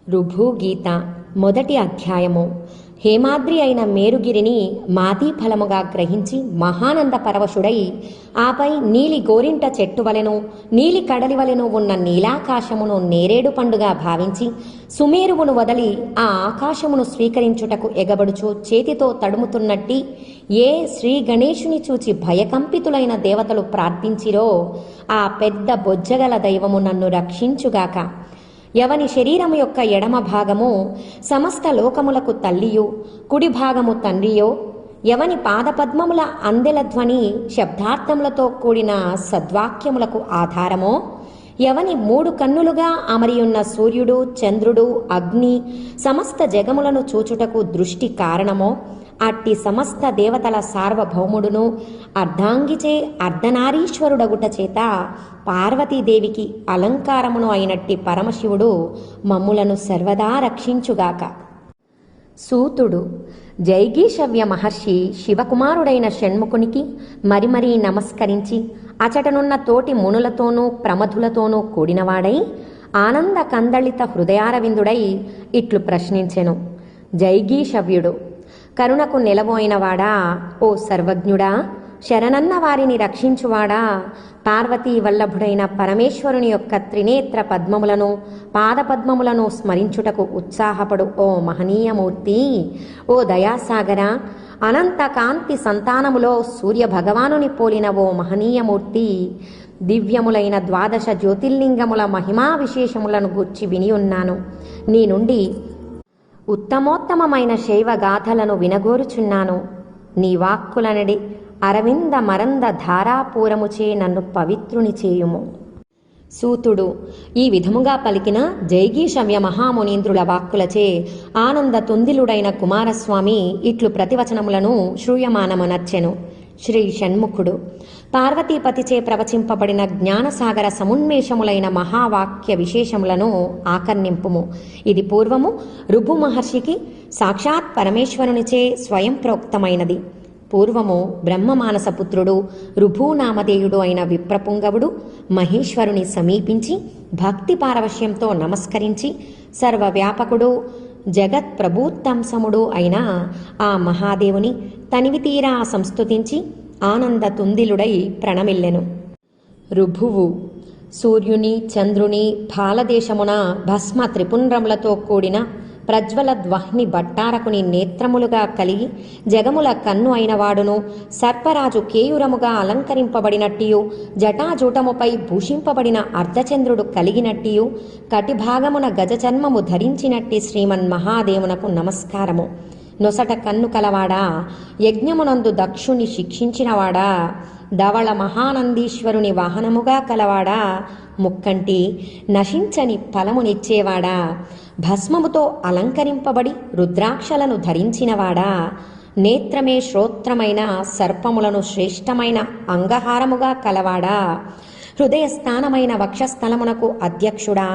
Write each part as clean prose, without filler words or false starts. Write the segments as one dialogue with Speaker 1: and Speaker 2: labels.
Speaker 1: ఋభుగీత మొదటి అధ్యాయము. హేమాద్రి అయిన మేరుగిరిని మాదీ ఫలముగా గ్రహించి మహానంద పరవశుడై ఆపై నీలి గోరింట చెట్టు వలెను నీలి కడలి వలెను ఉన్న నీలాకాశమును నేరేడు పండుగా భావించి సుమేరువును వదలి ఆ ఆకాశమును స్వీకరించుటకు ఎగబడుచు చేతితో తడుముతున్నట్టి ఏ శ్రీ గణేశుని చూచి భయకంపితులైన దేవతలు ప్రార్థించిరో ఆ పెద్ద బొజ్జగల దైవము నన్ను రక్షించుగాక. ఎవని శరీరము యొక్క ఎడమ భాగము సమస్త లోకములకు తల్లియు కుడి భాగము తండ్రియో, ఎవని పాదపద్మముల అందెల ధ్వని శబ్దార్థములతో కూడిన సద్వాక్యములకు ఆధారమో, ఎవని మూడు కన్నులుగా అమరియున్న సూర్యుడు చంద్రుడు అగ్ని సమస్త జగములను చూచుటకు దృష్టి కారణమో, అట్టి సమస్త దేవతల సార్వభౌముడును అర్ధాంగిచే అర్ధనారీశ్వరుడగుట చేత పార్వతీదేవికి అలంకారమును అయినట్టి పరమశివుడు మమ్ములను సర్వదా రక్షించుగాక. సూతుడు జైగీషవ్య మహర్షి శివకుమారుడైన షణ్ముఖునికి మరీ నమస్కరించి అచటనున్న తోటి మునులతోనూ ప్రమధులతోనూ కూడినవాడై ఆనంద కందళిత హృదయారవిందుడై ఇట్లు ప్రశ్నించెను. జైగీషవ్యుడు: కరుణకు నెలవోయినవాడా, ఓ సర్వజ్ఞుడా, శరణన్న వారిని రక్షించువాడా, పార్వతీ వల్లభుడైన పరమేశ్వరుని యొక్క త్రినేత్ర పద్మములను పాదపద్మములను స్మరించుటకు ఉత్సాహపడు ఓ మహనీయమూర్తి, ఓ దయాసాగర, అనంత కాంతి సంతానములో సూర్య భగవానుని పోలిన ఓ మహనీయమూర్తి, దివ్యములైన ద్వాదశ జ్యోతిర్లింగముల మహిమా విశేషములను గూర్చి వినియున్నాను. నీ నుండి ఉత్తమోత్తమైన శైవగాథలను వినగోరుచున్నాను. నీ వాక్కులనడి అరవింద మరంద ధారాపూరముచే నన్ను పవిత్రుని చేయుము. సూతుడు ఈ విధముగా పలికిన జైగీషవ్య మహామునీంద్రుల వాక్కులచే ఆనంద తుందిలుడైన కుమారస్వామి ఇట్లు ప్రతివచనములను శ్రూయమానమునర్చెను. శ్రీ షణ్ముఖుడు: పార్వతీపతిచే ప్రవచింపబడిన జ్ఞానసాగర సమున్మేషములైన మహావాక్య విశేషములను ఆకర్ణింపుము. ఇది పూర్వము ఋభు మహర్షికి సాక్షాత్ పరమేశ్వరునిచే స్వయం ప్రోక్తమైనది. పూర్వము బ్రహ్మమానసపుత్రుడు ఋభూనామధేయుడు అయిన విప్రపుంగవుడు మహేశ్వరుని సమీపించి భక్తి పారవశ్యంతో నమస్కరించి సర్వవ్యాపకుడు జగత్ప్రభూత్తంసముడు అయిన ఆ మహాదేవుని తనివితీరా సంస్తుతించి ఆనంద తుందిలుడై ప్రణమిల్లెను. ఋభువు సూర్యుని చంద్రుని భాలదేశమున భస్మ త్రిపుండ్రములతో కూడిన ప్రజ్వల ధ్వహ్ని భట్టారకుని నేత్రములుగా కలిగి జగముల కన్ను అయినవాడును, సర్పరాజు కేయురముగా అలంకరింపబడినట్టియు జటాజూటముపై భూషింపబడిన అర్ధచంద్రుడు కలిగినట్టియు కటిభాగమున గజచర్మము ధరించినట్టి శ్రీమన్ మహాదేవునకు నమస్కారము. నొసట కన్ను కలవాడా, యజ్ఞమునందు దక్షుని శిక్షించినవాడా, ధవళ మహానందీశ్వరుని వాహనముగా కలవాడా, ముక్కంటి నశించని ఫలమునిచ్చేవాడా, భస్మముతో అలంకరింపబడి రుద్రాక్షలను ధరించినవాడా, నేత్రమే శ్రోత్రమైన సర్పములను శ్రేష్టమైన అంగహారముగా కలవాడా, హృదయస్థానమైన వక్షస్థలమునకు అధ్యక్షుడా,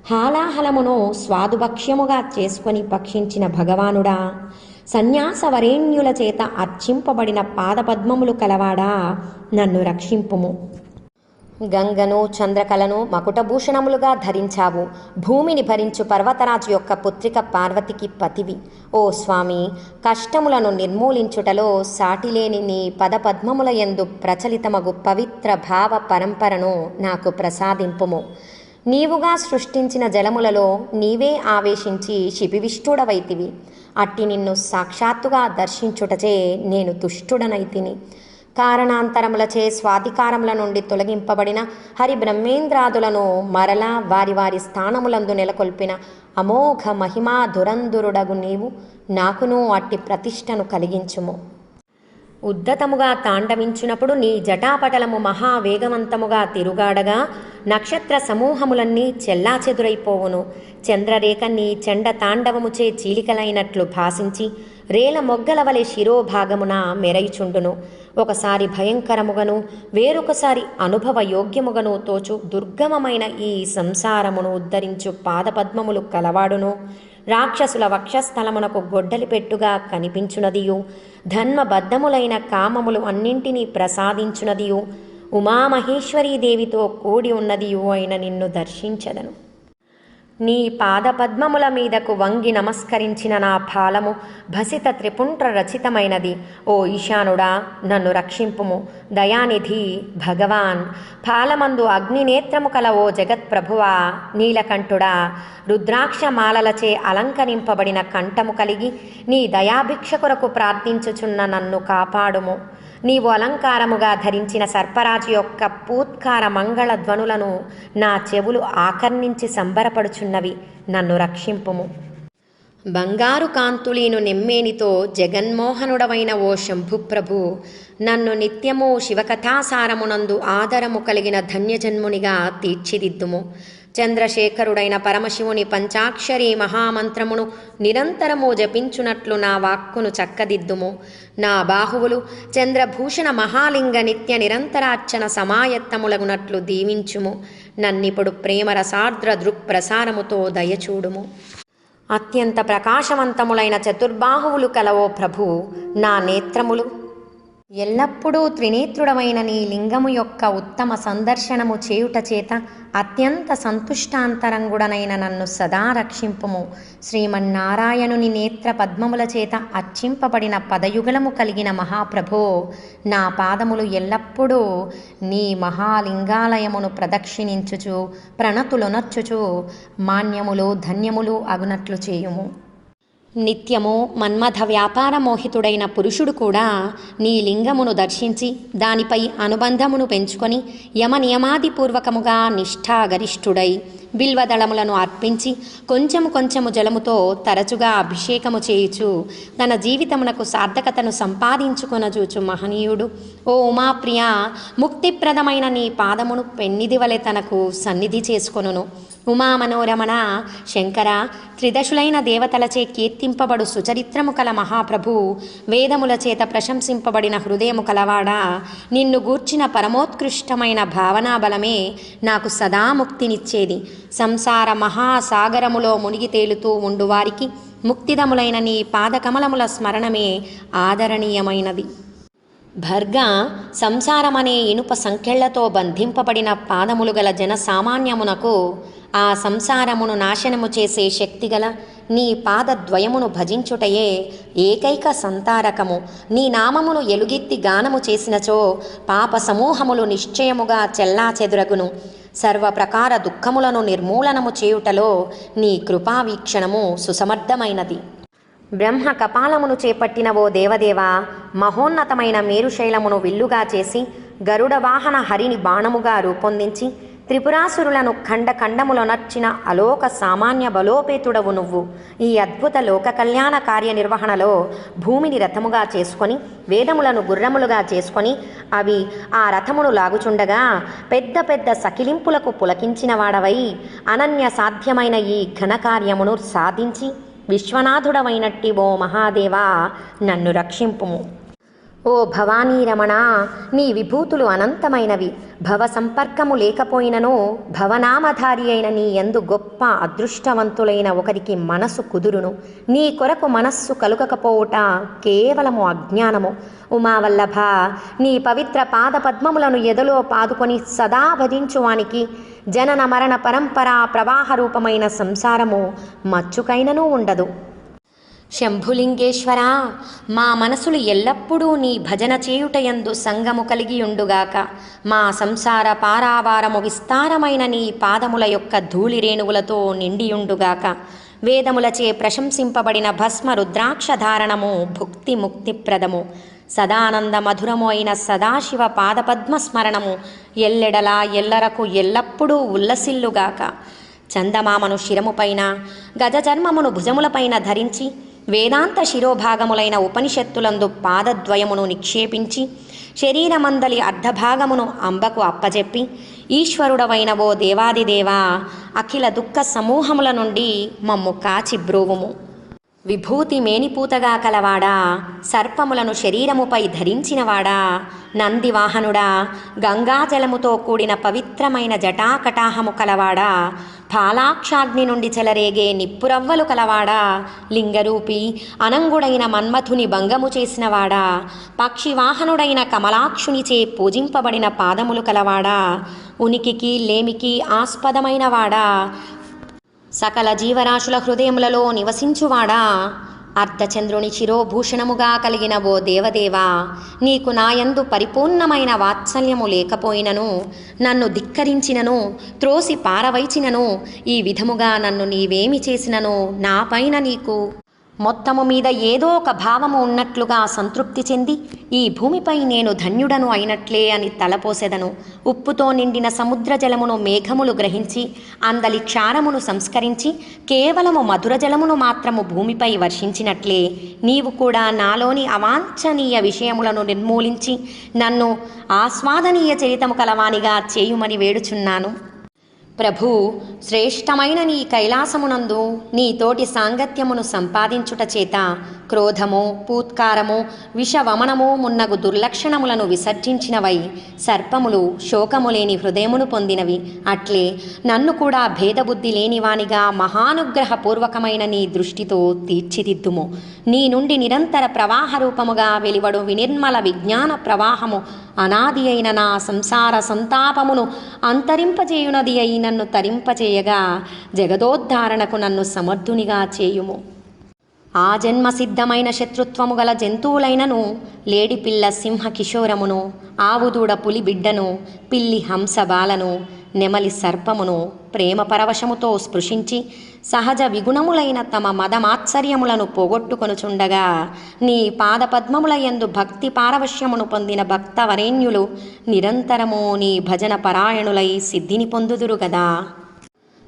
Speaker 1: హాలాహలమును స్వాదుభక్ష్యముగా చేసుకొని భక్షించిన భగవానుడా, సన్యాసవరేణ్యుల చేత అర్చింపబడిన పాదపద్మములు కలవాడా, నన్ను రక్షింపుము. గంగను చంద్రకలను మకుటభూషణములుగా ధరించావు. భూమిని భరించు పర్వతరాజు యొక్క పుత్రిక పార్వతికి పతివి. ఓ స్వామి, కష్టములను నిర్మూలించుటలో సాటిలేని నీ పదపద్మముల యందు ప్రచలితమగు పవిత్ర భావ పరంపరను నాకు ప్రసాదింపుము. నీవుగా సృష్టించిన జలములలో నీవే ఆవేశించి శిపివిష్టుడవైతివి. అట్టి నిన్ను సాక్షాత్తుగా దర్శించుటచే నేను తుష్టుడనైతిని. కారణాంతరములచే స్వాధికారముల నుండి తొలగింపబడిన హరి బ్రహ్మేంద్రాదులను మరలా వారి వారి స్థానములందు నెలకొల్పిన అమోఘ మహిమా దురంధురుడగు నీవు నాకును అట్టి ప్రతిష్టను కలిగించుము. ఉద్ధతముగా తాండవించినప్పుడు నీ జటాపటలము మహావేగవంతముగా తిరుగాడగా నక్షత్ర సమూహములన్నీ చెల్లాచెదురైపోవును. చంద్రరేఖ నీ చెండ తాండవముచే చీలికలైనట్లు భాసించి రేల మొగ్గల వలె శిరోభాగమున మెరైచుండును. ఒకసారి భయంకరముగను వేరొకసారి అనుభవ యోగ్యముగను తోచు దుర్గమమైన ఈ సంసారమును ఉద్ధరించు పాదపద్మములు కలవాడును. రాక్షసుల వక్షస్థలమునకు గొడ్డలి పెట్టుగా కనిపించునదియు, ధర్మబద్ధములైన కామములు అన్నింటినీ ప్రసాదించునదియు, ఉమామహేశ్వరీదేవితో కూడి ఉన్నదియు అయిన నిన్ను దర్శించదను. నీ పాదపద్మముల మీదకు వంగి నమస్కరించిన నా ఫాలము భసిత త్రిపుంట్ర రచితమైనది. ఓ ఈశానుడా, నన్ను రక్షింపుము. దయానిధి భగవాన్, ఫాలమందు అగ్నినేత్రము కల ఓ జగత్ప్రభువా, నీలకంఠుడా, రుద్రాక్ష మాలలచే అలంకరింపబడిన కంఠము కలిగి నీ దయాభిక్ష కొరకు ప్రార్థించుచున్న నన్ను కాపాడుము. నీవు అలంకారముగా ధరించిన సర్పరాజు యొక్క పూత్కార మంగళ ధ్వనులను నా చెవులు ఆకర్ణించి సంబరపడుచున్నవి. నన్ను రక్షింపుము. బంగారు కాంతులీను నెమ్మేనితో జగన్మోహనుడవైన ఓ శంభుప్రభు, నన్ను నిత్యము శివకథాసారమునందు ఆదరము కలిగిన ధన్యజన్మునిగా తీర్చిదిద్దుము. చంద్రశేఖరుడైన పరమశివుని పంచాక్షరీ మహామంత్రమును నిరంతరము జపించునట్లు నా వాక్కును చక్కదిద్దుము. నా బాహువులు చంద్రభూషణ మహాలింగ నిత్య నిరంతరార్చన సమాయత్తములగునట్లు దీవించుము. నన్నిప్పుడు ప్రేమరసార్ద్ర దృక్ప్రసారముతో దయచూడుము. అత్యంత ప్రకాశవంతములైన చతుర్బాహువులు కలవో ప్రభు, నా నేత్రములు ఎల్లప్పుడూ త్రినేత్రుడమైన నీ లింగము యొక్క ఉత్తమ సందర్శనము చేయుట చేత అత్యంత సంతుష్టాంతరంగుడనైన నన్ను సదా రక్షింపుము. శ్రీమన్నారాయణుని నేత్ర పద్మముల చేత అర్చింపబడిన పదయుగలము కలిగిన మహాప్రభో, నా పాదములు ఎల్లప్పుడూ నీ మహాలింగాలయమును ప్రదక్షిణించుచు ప్రణతులొనర్చుచు మాన్యములు ధన్యములు అగునట్లు చేయుము. నిత్యము మన్మథ వ్యాపార మోహితుడైన పురుషుడు కూడా నీ లింగమును దర్శించి దానిపై అనుబంధమును పెంచుకొని యమ నియమాదిపూర్వకముగా నిష్ఠాగరిష్ఠుడై బిల్వదళములను అర్పించి కొంచెము జలముతో తరచుగా అభిషేకము చేయుచు తన జీవితమునకు సార్థకతను సంపాదించుకొనజూచు మహనీయుడు. ఓ ఉమాప్రియ, ముక్తిప్రదమైన నీ పాదమును పెన్నిది వలె తనకు సన్నిధి చేసుకొనును. ఉమామనోరమణ శంకర, త్రిదశులైన దేవతలచే కీర్తింపబడు సుచరిత్రము కల మహాప్రభు, వేదముల చేత ప్రశంసింపబడిన హృదయము కలవాడా, నిన్ను గూర్చిన పరమోత్కృష్టమైన భావనాబలమే నాకు సదా ముక్తినిచ్చేది. సంసార మహాసాగరములో మునిగి తేలుతూ ఉండువారికి ముక్తిదములైన నీ పాదకమలముల స్మరణమే ఆదరణీయమైనది. భర్గ, సంసారమనే ఇనుప సంకెళ్లతో బంధింపబడిన పాదములు గల జనసామాన్యమునకు ఆ సంసారమును నాశనము చేసే శక్తిగల నీ పాదద్వయమును భజించుటయే ఏకైక సంతారకము. నీ నామమును ఎలుగెత్తి గానము చేసినచో పాప సమూహములు నిశ్చయముగా చెల్లాచెదురగును. సర్వప్రకార దుఃఖములను నిర్మూలనము చేయుటలో నీ కృపావీక్షణము సుసమర్థమైనది. బ్రహ్మ కపాలమును చేపట్టిన ఓ దేవదేవా, మహోన్నతమైన మేరుశైలమును విల్లుగా చేసి గరుడ వాహన హరిని బాణముగా రూపొందించి త్రిపురాసురులను ఖండఖండములొనర్చిన అలోక సామాన్య బలోపేతుడవు నువ్వు. ఈ అద్భుత లోక కళ్యాణ కార్యనిర్వహణలో భూమిని రథముగా చేసుకొని వేదములను గుర్రములుగా చేసుకొని అవి ఆ రథమును లాగుచుండగా పెద్ద పెద్ద సకిలింపులకు పులకించిన వాడవై అనన్య సాధ్యమైన ఈ ఘనకార్యమును సాధించి విశ్వనాథుడవైనట్టి ఓ మహాదేవా, నన్ను రక్షింపుము. ఓ భవానీ రమణ, నీ విభూతులు అనంతమైనవి. భవ సంపర్కము లేకపోయినను భవనామధారి అయిన నీ యందు గొప్ప అదృష్టవంతులైన ఒకరికి మనసు కుదురును. నీ కొరకు మనస్సు కలుగకపోవుట కేవలము అజ్ఞానము. ఉమావల్లభ, నీ పవిత్ర పాదపద్మములను ఎదలో పాదుకొని సదా భజించువానికి జనన మరణ పరంపరా ప్రవాహ రూపమైన సంసారము మచ్చుకైననూ ఉండదు. శంభులింగేశ్వర, మా మనసులు ఎల్లప్పుడూ నీ భజన చేయుటయందు సంగము కలిగియుండుగాక. మా సంసార పారావారము విస్తారమైన నీ పాదముల యొక్క ధూళి రేణువులతో నిండియుండుగాక. వేదములచే ప్రశంసింపబడిన భస్మ రుద్రాక్షధారణము భుక్తి ముక్తిప్రదము. సదానంద మధురము అయిన సదాశివ పాదపద్మ స్మరణము ఎల్లెడలా ఎల్లరకు ఎల్లప్పుడూ ఉల్లసిల్లుగాక. చందమామను శిరముపైన గజచర్మమును భుజములపైన ధరించి వేదాంత శిరోభాగములైన ఉపనిషత్తులందు పాదద్వయమును నిక్షేపించి శరీరమందలి అర్ధభాగమును అంబకు అప్పజెప్పి ఈశ్వరుడవైన ఓ దేవాదిదేవా, అఖిల దుఃఖ సమూహముల నుండి మమ్ము కాచి బ్రోవుము. విభూతి మేనిపూతగా కలవాడా, సర్పములను శరీరముపై ధరించినవాడా, నందివాహనుడా, గంగాజలముతో కూడిన పవిత్రమైన జటాకటాహము కలవాడా, ఫాలాక్షాగ్ని నుండి చెలరేగే నిప్పురవ్వలు కలవాడా, లింగరూపి అనంగుడైన మన్మథుని భంగము చేసినవాడా, పక్షివాహనుడైన కమలాక్షునిచే పూజింపబడిన పాదములు కలవాడా, ఉనికికి లేమికి ఆస్పదమైన వాడా, సకల జీవరాశుల హృదయములలో నివసించువాడా, అర్ధచంద్రుని శిరోభూషణముగా కలిగిన ఓ దేవదేవా, నీకు నాయందు పరిపూర్ణమైన వాత్సల్యము లేకపోయినను, నన్ను ధిక్కరించినను, త్రోసి పారవైచినను, ఈ విధముగా నన్ను నీవేమి చేసినను నాపైన నీకు మొత్తము మీద ఏదో ఒక భావము ఉన్నట్లుగా సంతృప్తి చెంది, ఈ భూమిపై నేను ధన్యుడను అయినట్లే అని తలపోసెదను. ఉప్పుతో నిండిన సముద్ర జలమును మేఘములు గ్రహించి, అందలి క్షారమును సంస్కరించి, కేవలము మధుర జలమును మాత్రము భూమిపై వర్షించినట్లే నీవు కూడా నాలోని అవాంఛనీయ విషయములను నిర్మూలించి నన్ను ఆస్వాదనీయ చరితము కలవానిగా చేయుమని వేడుచున్నాను. ప్రభూ, శ్రేష్టమైన నీ కైలాసమునందు నీతోటి సాంగత్యమును సంపాదించుట చేత క్రోధము, పూత్కారము, విషవమనము మున్నగు దుర్లక్షణములను విసర్జించినవై సర్పములు శోకము లేని హృదయమును పొందినవి. అట్లే నన్ను కూడా భేదబుద్ధి లేనివానిగా మహానుగ్రహపూర్వకమైన నీ దృష్టితో తీర్చిదిద్దుము. నీ నుండి నిరంతర ప్రవాహ రూపముగా వెలువడు వినిర్మల విజ్ఞాన ప్రవాహము అనాది అయిన నా సంసార సంతాపమును అంతరింపజేయునది అయి నన్ను తరింపచేయగా జగదోద్ధారణకు నన్ను సమర్థునిగా చేయుము. ఆ జన్మ సిద్ధమైన శత్రుత్వము గల జంతువులైనను, లేడిపిల్ల సింహ కిశోరమును, ఆవుదూడ పులి బిడ్డను, పిల్లి హంస బాలను, నెమలి సర్పమును ప్రేమ పరవశముతో స్పృశించి సహజ విగుణములైన తమ మదమాత్సర్యములను పోగొట్టుకొనుచుండగా నీ పాదపద్మములయందు భక్తి పారవశ్యమును పొందిన భక్తవరేణ్యులు నిరంతరము నీ భజన పరాయణులై సిద్ధిని పొందుదురు గదా.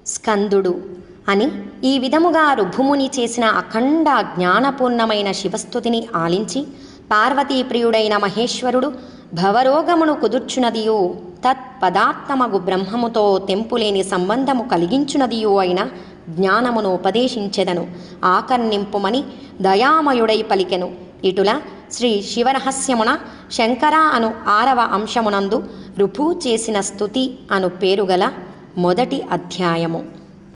Speaker 1: స్కందుడు అని ఈ విధముగా రుభుముని చేసిన అఖండ జ్ఞానపూర్ణమైన శివస్తుతిని ఆలించి, పార్వతీప్రియుడైన మహేశ్వరుడు భవరోగమును కుదుర్చునదియు తత్పదార్థమగు బ్రహ్మముతో తెంపులేని సంబంధము కలిగించునదియు అయిన జ్ఞానమును ఉపదేశించెదను, ఆకర్ణింపుమని దయామయుడై పలికెను. ఇటుల శ్రీ శివరహస్యమున శంకర అను 6వ అంశమునందు రుభు చేసిన స్తుతి అను పేరుగల మొదటి అధ్యాయము.